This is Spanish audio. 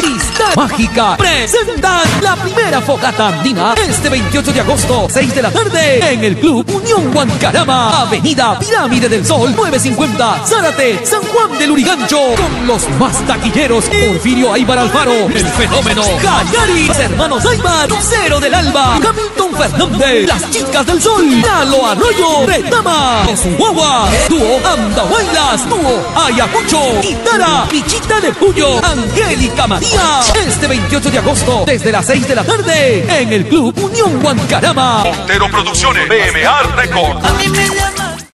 Cristal Mágica presentan la primera fogata andina este 28 de agosto, 6 de la tarde, en el Club Unión Huancarama, Avenida Pirámide del Sol, 950, Zárate, San Juan del Urigancho, con los más taquilleros: Porfirio Aybar Alfaro, El Fenómeno, Callari, los hermanos Aybar, Lucero del Alba, Hamilton Fernández, Las Chicas del Sol, Lalo Arroyo, Retama, Los Guagua, dúo Andahuaylas, dúo Ayacucho, Guitarra, Pichita de Puyo, Angélica María, este 28 de agosto, desde las 6 de la tarde, en el Club Unión Huancarama. Montero Producciones, BMA Record. A mí me llama